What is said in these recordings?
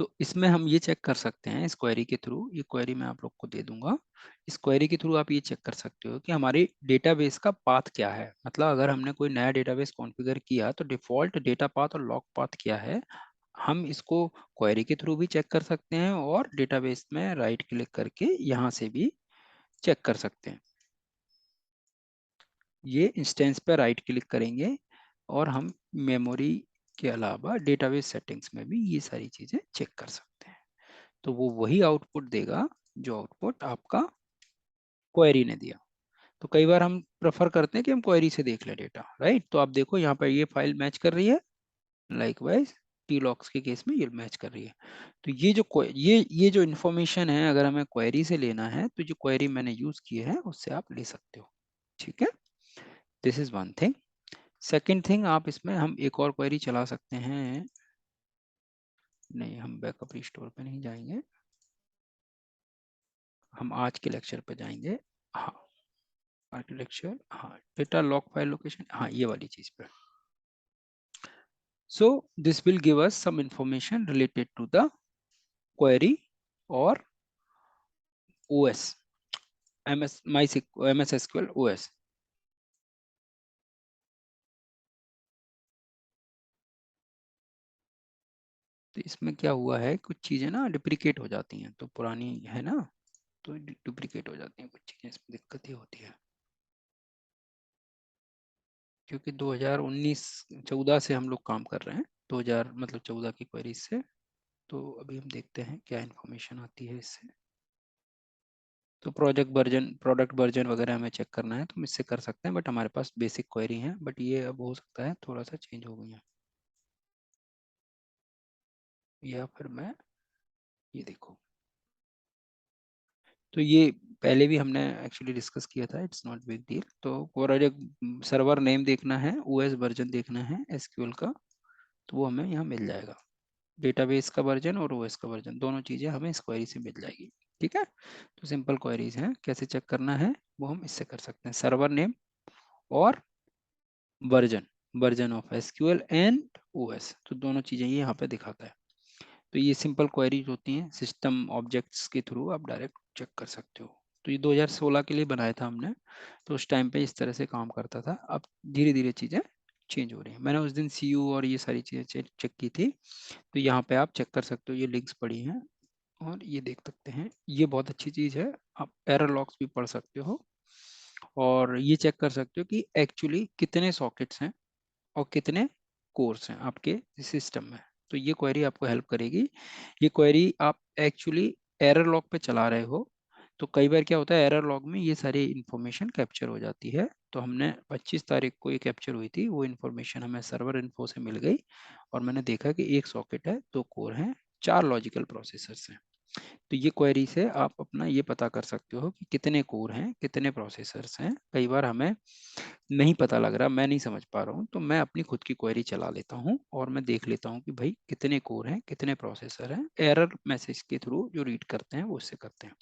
तो इसमें हम ये चेक कर सकते हैं इस क्वेरी के थ्रू, ये क्वेरी मैं आप लोग को दे दूंगा। इस क्वेरी के थ्रू आप ये चेक कर सकते हो कि हमारी डेटाबेस का पाथ क्या है। मतलब अगर हमने कोई नया डेटाबेस कॉन्फ़िगर किया तो डिफॉल्ट डेटा पाथ और लॉग पाथ क्या है, हम इसको क्वेरी के थ्रू भी चेक कर सकते हैं और डेटाबेस में राइट क्लिक करके यहाँ से भी चेक कर सकते हैं। ये इंस्टेंस पे राइट क्लिक करेंगे और हम मेमोरी के अलावा डेटाबेस सेटिंग्स में भी ये सारी चीजें चेक कर सकते हैं। तो वो वही आउटपुट देगा जो आउटपुट आपका क्वेरी ने दिया। तो कई बार हम प्रेफर करते हैं कि हम क्वेरी से देख लें डेटा, राइट। तो आप देखो यहाँ पर ये फाइल मैच कर रही है, लाइकवाइज tloggs के केस में ये मैच कर रही है। तो ये जो ये जो इन्फॉर्मेशन है, अगर हमें क्वेरी से लेना है तो जो क्वेरी मैंने यूज की है उससे आप ले सकते हो, ठीक है। This is one thing. Second thing, आप इसमें हम एक और क्वेरी चला सकते हैं। नहीं, हम बैकअप रिस्टोर पे नहीं जाएंगे, हम आज के लेक्चर पे जाएंगे। हाँ, आर्किटेक्चर, हाँ, डेटा लॉग फाइल लोकेशन, हाँ, ये वाली चीज पे। So this will give us some information related to the query और ओएस, MS SQL OS। तो इसमें क्या हुआ है, कुछ चीजें ना डुप्लीकेट हो जाती हैं, तो पुरानी है ना, तो डुप्लीकेट हो जाती हैं कुछ चीजें, इसमें दिक्कत ही होती है। क्योंकि 2019-14 से हम लोग काम कर रहे हैं, 2000 मतलब 14 की क्वेरीज से। तो अभी हम देखते हैं क्या इन्फॉर्मेशन आती है इससे। तो प्रोडक्ट वर्जन वगैरह हमें चेक करना है तो हम इससे कर सकते हैं, बट हमारे पास बेसिक क्वेरी है, बट ये अब हो सकता है थोड़ा सा चेंज हो गई है। या फिर मैं, ये देखो, तो ये पहले भी हमने एक्चुअली डिस्कस किया था, इट्स नॉट बिग डील। तो प्रोजेक्ट सर्वर नेम देखना है, ओएस वर्जन देखना है एसक्यूएल का, तो वो हमें यहाँ मिल जाएगा। डेटाबेस का वर्जन और ओएस का वर्जन, दोनों चीजें हमें इस क्वेरी से मिल जाएगी, ठीक है। तो सिंपल क्वेरीज हैं, कैसे चेक करना है वो हम इससे कर सकते हैं। सर्वर नेम और version, version of SQL and OS, तो दोनों चीजें ये यहाँ पे दिखाता है। तो ये सिंपल क्वेरीज होती हैं, सिस्टम ऑब्जेक्ट्स के थ्रू आप डायरेक्ट चेक कर सकते हो। तो ये 2016 के लिए बनाया था हमने, तो उस टाइम पे इस तरह से काम करता था। अब धीरे धीरे चीजें चेंज हो रही हैं। मैंने उस दिन CU और ये सारी चीजें चेक की थी, तो यहाँ पे आप चेक कर सकते हो, ये लिंक्स पड़ी हैं और ये देख सकते हैं। ये बहुत अच्छी चीज है, आप एरर लॉग्स भी पढ़ सकते हो और ये चेक कर सकते हो कि एक्चुअली कितने सॉकेट्स हैं और कितने कोर्स हैं आपके सिस्टम में। तो ये क्वेरी आपको हेल्प करेगी। ये क्वेरी आप एक्चुअली एरर लॉग पे चला रहे हो, तो कई बार क्या होता है, एरर लॉग में ये सारी इंफॉर्मेशन कैप्चर हो जाती है। तो हमने 25 तारीख को ये कैप्चर हुई थी, वो इंफॉर्मेशन हमें सर्वर इन्फो से मिल गई और मैंने देखा कि एक सॉकेट है, 2 कोर हैं, 4 लॉजिकल प्रोसेसर्स हैं। तो ये क्वेरी से आप अपना ये पता कर सकते हो कि कितने कोर हैं, कितने प्रोसेसर्स हैं। कई बार हमें नहीं पता लग रहा, मैं नहीं समझ पा रहा हूँ, तो मैं अपनी खुद की क्वेरी चला लेता हूँ और मैं देख लेता हूँ कि भाई कितने कोर हैं, कितने प्रोसेसर हैं। एरर मैसेज के थ्रू जो रीड करते हैं वो उससे करते हैं।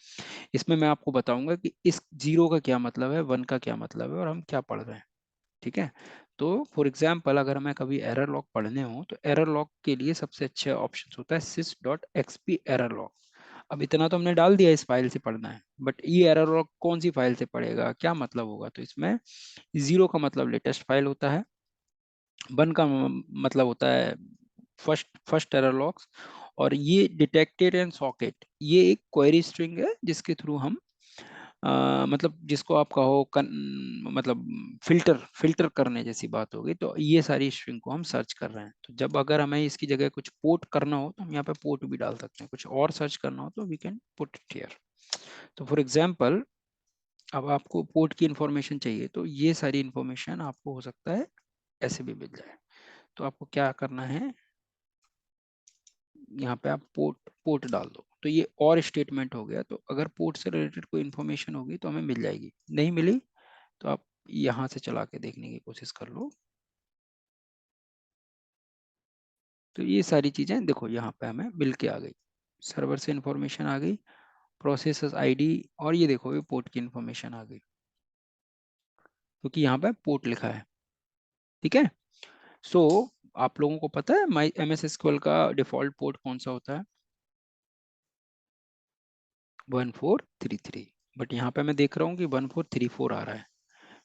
इसमें मैं आपको बताऊंगा कि इस 0 का क्या मतलब है, 1 का क्या मतलब है और हम क्या पढ़ रहे हैं, ठीक है। तो फॉर एग्जाम्पल, अगर हमें कभी एरर लॉग पढ़ने हो तो एरर लॉग के लिए सबसे अच्छा ऑप्शन होता है sys.xp एरर लॉग। अब इतना तो हमने डाल दिया, इस फाइल से पढ़ना है, बट ये एरर लॉग कौन सी फाइल से पढ़ेगा, क्या मतलब होगा। तो इसमें 0 का मतलब लेटेस्ट फाइल होता है, 1 का मतलब होता है फर्स्ट एरर लॉग्स, और ये डिटेक्टेड एंड सॉकेट ये एक क्वेरी स्ट्रिंग है जिसके थ्रू हम मतलब जिसको आप कहो मतलब फिल्टर करने जैसी बात होगी। तो ये सारी स्ट्रिंग को हम सर्च कर रहे हैं, तो जब अगर हमें इसकी जगह कुछ पोर्ट करना हो तो हम यहाँ पे पोर्ट भी डाल सकते हैं, कुछ और सर्च करना हो तो we can put it here. तो फॉर एग्जाम्पल, अब आपको पोर्ट की इंफॉर्मेशन चाहिए, तो ये सारी इंफॉर्मेशन आपको हो सकता है ऐसे भी मिल जाए। तो आपको क्या करना है, यहाँ पे आप पोर्ट पोर्ट डाल दो, तो ये और स्टेटमेंट हो गया। तो अगर पोर्ट से रिलेटेड कोई इंफॉर्मेशन होगी तो हमें मिल जाएगी, नहीं मिली तो आप यहाँ से चला के देखने की कोशिश कर लो। तो ये सारी चीजें देखो यहाँ पे हमें मिल के आ गई, सर्वर से इंफॉर्मेशन आ गई, प्रोसेसर आईडी, और ये देखो ये पोर्ट की इंफॉर्मेशन आ गई क्योंकि यहाँ पे पोर्ट लिखा है, ठीक है। सो आप लोगों को पता है माई MS SQL का डिफॉल्ट पोर्ट कौन सा होता है। 1433, बट यहाँ पे मैं देख रहा हूँ कि 1434 आ रहा है।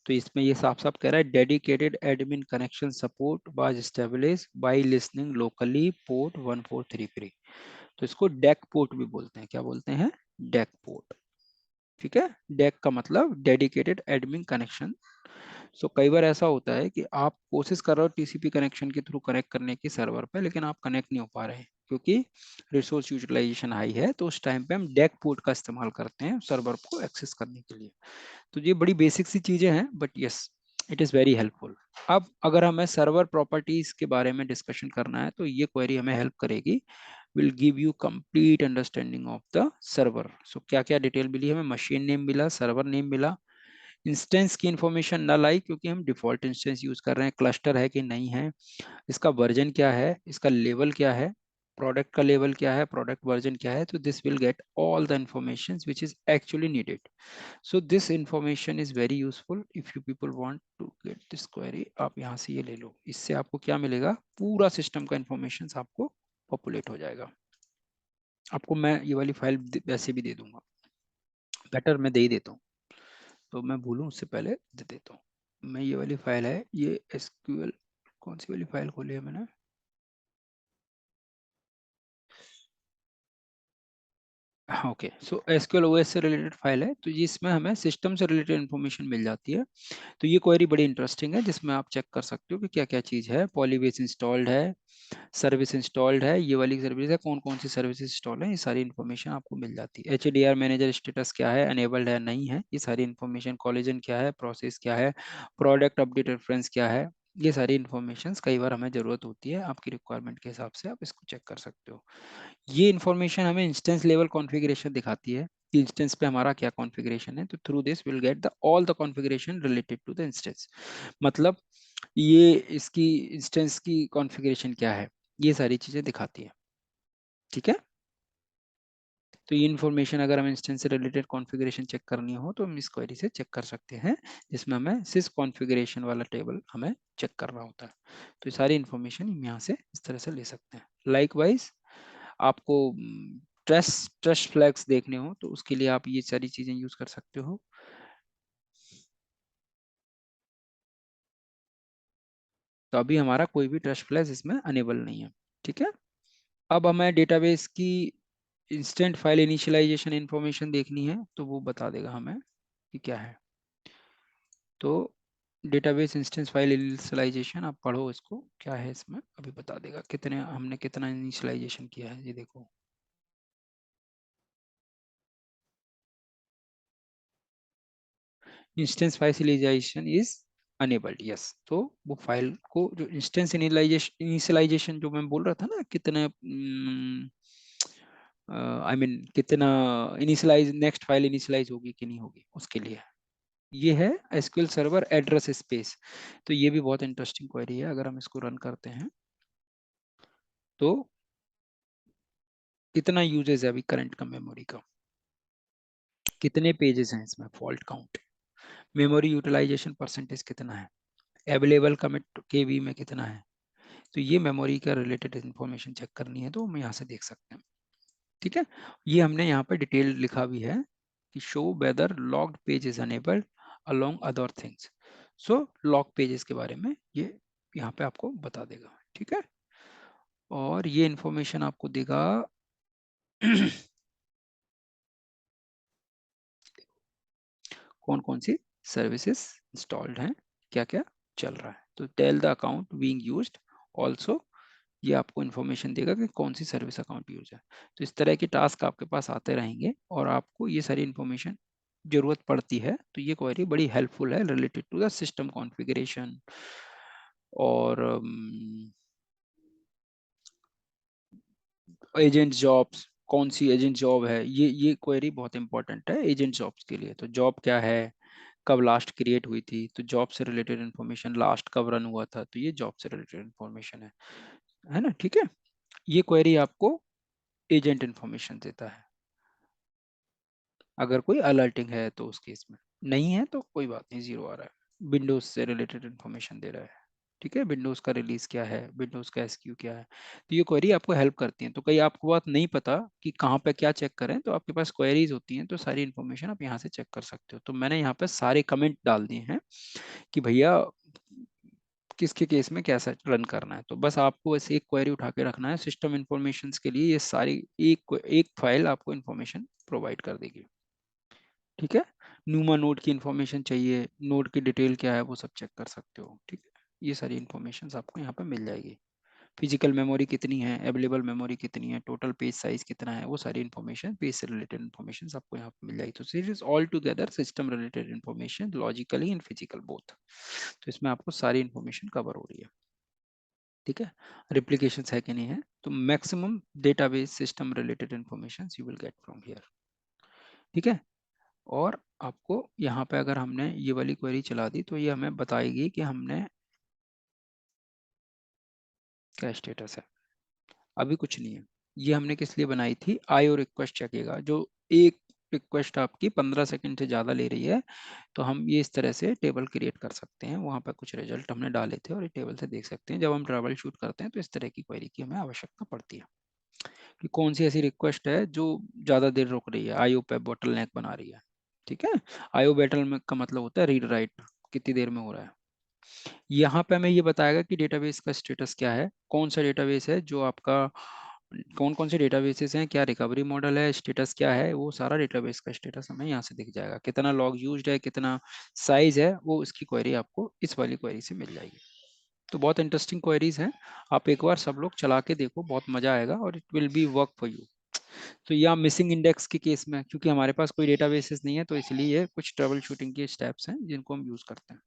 तो इसमें ये साफ साफ कह रहा है dedicated admin connection support was establish by listening locally port 1433। तो इसको डेक पोर्ट भी बोलते हैं। क्या बोलते हैं? Deck port. ठीक है, डेक का मतलब डेडिकेटेड एडमिन कनेक्शन। सो कई बार ऐसा होता है कि आप कोशिश कर रहे हो टीसीपी कनेक्शन के थ्रू कनेक्ट करने की सर्वर पे, लेकिन आप कनेक्ट नहीं हो पा रहे हैं क्योंकि रिसोर्स यूटिलाइजेशन हाई है। तो उस टाइम पे हम डेक पोर्ट का इस्तेमाल करते हैं सर्वर को एक्सेस करने के लिए। तो ये बड़ी बेसिक सी चीजें हैं, but yes, it is very helpful. अब अगर हमें सर्वर प्रॉपर्टीज के बारे में डिस्कशन करना है तो ये क्वेरी हमें हेल्प करेगी, will give you complete understanding of the server. So क्या क्या डिटेल मिली हमें? मशीन नेम मिला, सर्वर नेम मिला, इंस्टेंस की इंफॉर्मेशन नल आई क्योंकि हम डिफॉल्ट इंस्टेंस यूज कर रहे हैं, क्लस्टर है कि नहीं है, इसका वर्जन क्या है, इसका लेवल क्या है, प्रोडक्ट का लेवल क्या है, प्रोडक्ट वर्जन क्या है। तो this will get all the information which is actually needed. So this information is very useful if you people want to get this query. आप यहाँ से ये ले लो, इससे आपको क्या मिलेगा? पूरा सिस्टम का इंफॉर्मेशन आपको पॉपुलेट हो जाएगा। आपको मैं ये वाली फाइल वैसे भी दे दूंगा, बेटर मैं दे ही देता हूँ, तो मैं भूलूं उससे पहले दे देता हूँ। मैं ये वाली फाइल है, ये एसक्यूएल, कौन सी वाली फाइल खोली है मैंने? ओके, सो एसक्यूएल ओएस से रिलेटेड फाइल है, तो इसमें हमें सिस्टम से रिलेटेड इन्फॉर्मेशन मिल जाती है। तो ये क्वेरी बड़ी इंटरेस्टिंग है जिसमें आप चेक कर सकते हो कि क्या क्या चीज़ है। पॉलीबेस इंस्टॉल्ड है, सर्विस इंस्टॉल्ड है, ये वाली सर्विस है, कौन कौन सी सर्विस इंस्टॉल है, ये सारी इन्फॉर्मेशन आपको मिल जाती है। HDR मैनेजर स्टेटस क्या है, अनेबल्ड है नहीं है, ये सारी इन्फॉर्मेशन। कॉलेजन क्या है, प्रोसेस क्या है, प्रोडक्ट अपडेट रेफरेंस क्या है, ये सारी इन्फॉर्मेशन कई बार हमें जरूरत होती है, आपकी रिक्वायरमेंट के हिसाब से आप इसको चेक कर सकते हो। ये इन्फॉर्मेशन हमें इंस्टेंस लेवल कॉन्फ़िगरेशन दिखाती है कि इंस्टेंस पे हमारा क्या कॉन्फ़िगरेशन है। तो through this will get the all the configuration related to the instance. मतलब ये इसकी इंस्टेंस की कॉन्फ़िगरेशन क्या है, ये सारी चीजें दिखाती है। ठीक है, तो ये इन्फॉर्मेशन अगर हम इंस्टेंस से रिलेटेड कॉन्फ़िगरेशन चेक करनी हो तो हम इस क्वेरी से चेक कर सकते हैं, जिसमें हमें सिस कॉन्फ़िगरेशन वाला टेबल हमें चेक करना होता है। तो ये सारी इन्फॉर्मेशन हम यहाँ से इस तरह से ले सकते हैं। लाइकवाइज आपको ट्रस्ट फ्लैग्स देखने हो तो उसके लिए आप ये सारी चीजें यूज कर सकते हो। तो अभी हमारा कोई भी ट्रस्ट फ्लैग इसमें अनेबल नहीं है। ठीक है, अब हमें डेटाबेस की इंस्टेंट फाइल इनिशियलाइजेशन इंफॉर्मेशन देखनी है, तो वो बता देगा हमें कि क्या है। तो डेटाबेस इंस्टेंस फाइल इनिशियलाइजेशन आप पढ़ो इसको, क्या है इसमें अभी बता देगा, कितने हमने कितना इनिशियलाइजेशन किया है, ये देखो। Instance file initialisation is enabled, yes. तो वो फाइल को जो इंस्टेंस इनिशियलाइजेशन जो मैं बोल रहा था ना, कितने आई मीन कितना इनिशियलाइज नेक्स्ट फाइल इनिशियलाइज होगी कि नहीं होगी, उसके लिए ये है एसक्यूएल सर्वर एड्रेस स्पेस। तो ये भी बहुत इंटरेस्टिंग क्वेरी है। अगर हम इसको रन करते हैं तो कितना यूजेस है अभी करंट का मेमोरी का, कितने पेजेस हैं इसमें, fault count, memory utilisation percentage कितना है, अवेलेबल कमिट केबी में कितना है। तो ये मेमोरी का रिलेटेड इंफॉर्मेशन चेक करनी है तो हम यहाँ से देख सकते हैं। ठीक है, ये हमने यहाँ पर डिटेल लिखा भी है कि show whether logged page is enabled along other things. So log pages के बारे में ये यहाँ पे आपको बता देगा। ठीक है, और ये इंफॉर्मेशन आपको देगा कौन कौन सी सर्विसेज इंस्टॉल्ड हैं, क्या क्या चल रहा है। तो tell the account being used also, ये आपको इन्फॉर्मेशन देगा कि कौन सी सर्विस अकाउंट यूज है। तो इस तरह के टास्क आपके पास आते रहेंगे और आपको ये सारी इन्फॉर्मेशन जरूरत पड़ती है। तो ये क्वेरी बड़ी हेल्पफुल है related to the system configuration और एजेंट जॉब्स, कौन सी एजेंट जॉब है, ये क्वेरी बहुत इंपॉर्टेंट है एजेंट जॉब्स के लिए। तो जॉब क्या है, कब लास्ट क्रिएट हुई थी, तो जॉब से रिलेटेड इन्फॉर्मेशन, लास्ट कब रन हुआ था, तो ये जॉब से रिलेटेड इन्फॉर्मेशन है ना। ठीक है, ये क्वेरी आपको एजेंट इन्फॉर्मेशन देता है अगर कोई अलर्टिंग है तो उस केस में, नहीं है तो कोई बात नहीं, जीरो आ रहा है, विंडोज से रिलेटेड इन्फॉर्मेशन दे रहा है। ठीक है, विंडोज का रिलीज क्या है, विंडोज का एसक्यू क्या है। तो ये क्वेरी आपको हेल्प करती है। तो कहीं आपको बात नहीं पता कि कहाँ पे क्या चेक करें, तो आपके पास क्वेरीज होती हैं, तो सारी इन्फॉर्मेशन आप यहाँ से चेक कर सकते हो। तो मैंने यहाँ पे सारे कमेंट डाल दिए हैं कि भैया किसके केस में कैसा रन करना है। तो बस आपको बस एक क्वेरी उठा के रखना है सिस्टम इन्फॉर्मेशन के लिए। ये सारी एक फाइल आपको इन्फॉर्मेशन प्रोवाइड कर देगी। ठीक है, न्यूमा नोड की इन्फॉर्मेशन चाहिए, नोड की डिटेल क्या है वो सब चेक कर सकते हो। ठीक है, ये सारी इन्फॉर्मेशन आपको यहाँ पे मिल जाएगी। फिजिकल मेमोरी कितनी है, अवेलेबल मेमोरी कितनी है, टोटल पेज साइज कितना है, वो सारी इन्फॉर्मेशन, पेज से रिलेटेड इन्फॉर्मेशन आपको यहाँ पे मिल जाएगी। तो this is all together system related information, logically and physical both. तो इसमें आपको सारी इन्फॉर्मेशन कवर हो रही है। ठीक है, रिप्लिकेशन है कि नहीं है, तो maximum database system related information you will get from here. ठीक है, और आपको यहाँ पे अगर हमने ये वाली क्वेरी चला दी तो ये हमें बताएगी कि हमने क्या स्टेटस है। अभी कुछ नहीं है, ये हमने किस लिए बनाई थी, आईओ रिक्वेस्ट चेकेगा। जो एक रिक्वेस्ट आपकी 15 सेकंड से ज्यादा ले रही है, तो हम ये इस तरह से टेबल क्रिएट कर सकते हैं। वहां पर कुछ रिजल्ट हमने डाले थे और ये टेबल से देख सकते हैं। जब हम ट्रैवल शूट करते हैं तो इस तरह की क्वेरी की हमें आवश्यकता पड़ती है कि कौन सी ऐसी रिक्वेस्ट है जो ज्यादा देर रुक रही है, आईओ पे बोटल नेक बना रही है। ठीक है, आईओ बैटल में का मतलब होता है रीड राइट, कितनी देर में हो रहा है। यहाँ पे हमें ये बताएगा कि डेटाबेस का स्टेटस क्या है, कौन सा डेटाबेस है जो आपका, कौन कौन से डेटाबेसेस हैं, क्या रिकवरी मॉडल है, स्टेटस क्या है, वो सारा डेटाबेस का स्टेटस हमें यहाँ से दिख जाएगा। कितना लॉग यूज्ड है, कितना साइज है, वो उसकी क्वेरी आपको इस वाली क्वेरी से मिल जाएगी। तो बहुत इंटरेस्टिंग क्वेरीज हैं, आप एक बार सब लोग चला के देखो, बहुत मजा आएगा और it will be work for you. तो या मिसिंग इंडेक्स के केस में, क्योंकि हमारे पास कोई डेटाबेसेस नहीं है, तो इसलिए कुछ ट्रबल शूटिंग के स्टेप्स हैं जिनको हम यूज करते हैं।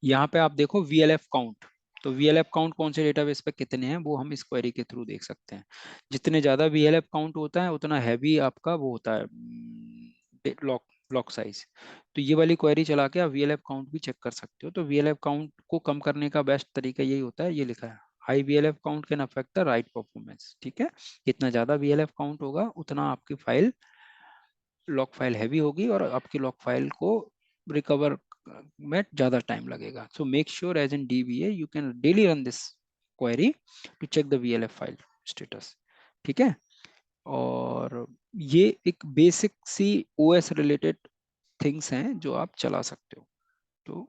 यहाँ पे आप देखो VLF काउंट, तो VLF काउंट कौन से डेटाबेस पे कितने हैं वो हम इस क्वेरी के थ्रू देख सकते हैं। जितने ज्यादा VLF काउंट होता है उतना हैवी आपका वो होता है लॉक ब्लॉक साइज। तो ये वाली क्वेरी चला के आप VLF काउंट भी चेक कर सकते हो। तो VLF काउंट को कम करने का बेस्ट तरीका यही होता है, ये लिखा है high VLF count can affect the right performance. ठीक है, जितना ज्यादा VLF काउंट होगा उतना आपकी फाइल लॉक फाइल हैवी होगी और आपकी लॉक फाइल को रिकवर में ज्यादा टाइम लगेगा। So make sure as in DBA you can daily run this query to check the VLF file status. ठीक है, और ये एक बेसिक सी OS रिलेटेड थिंग्स हैं जो आप चला सकते हो। तो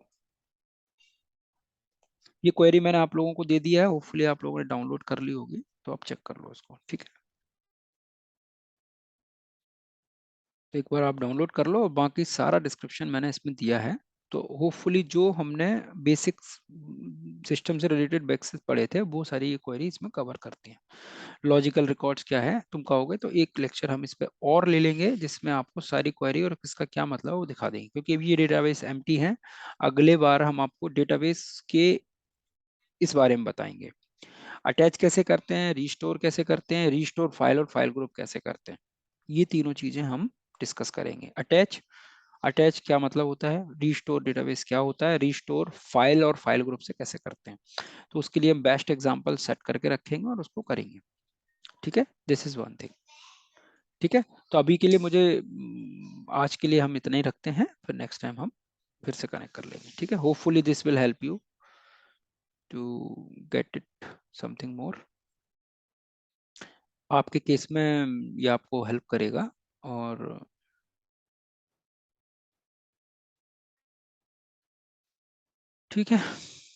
ये क्वेरी मैंने आप लोगों को दे दिया है, होपफुली आप लोगों ने डाउनलोड कर ली होगी, तो आप चेक कर लो इसको। ठीक है, तो एक बार आप डाउनलोड कर लो, बाकी सारा डिस्क्रिप्शन मैंने इसमें दिया है। तो होपफुली जो हमने बेसिक्स सिस्टम से रिलेटेड बेसिक्स पढ़े थे वो सारी ये क्वेरी इसमें कवर करती हैं। लॉजिकल रिकॉर्ड्स क्या है तुम कहोगे, तो एक लेक्चर हम इस पे और ले लेंगे जिसमें आपको सारी क्वेरी और किसका क्या मतलब है वो दिखा देंगे, क्योंकि अभी ये डेटाबेस एम्प्टी है। अगले बार हम आपको डेटाबेस के इस बारे में बताएंगे, अटैच कैसे करते हैं, रिस्टोर कैसे करते हैं, रिस्टोर फाइल और फाइल ग्रुप कैसे करते हैं। ये तीनों चीजें हम डिस्कस करेंगे। अटैच, अटैच क्या मतलब होता है, रिस्टोर डेटाबेस क्या होता है, रिस्टोर फाइल और फाइल ग्रुप से कैसे करते हैं। तो उसके लिए हम बेस्ट एग्जांपल सेट करके रखेंगे और उसको करेंगे। ठीक है, दिस इज वन थिंग। ठीक है, तो अभी के लिए मुझे आज के लिए हम इतना ही रखते हैं, फिर नेक्स्ट टाइम हम फिर से कनेक्ट कर लेंगे। ठीक है, hopefully this will help you to get it something more. आपके केस में ये आपको हेल्प करेगा। और ठीक है,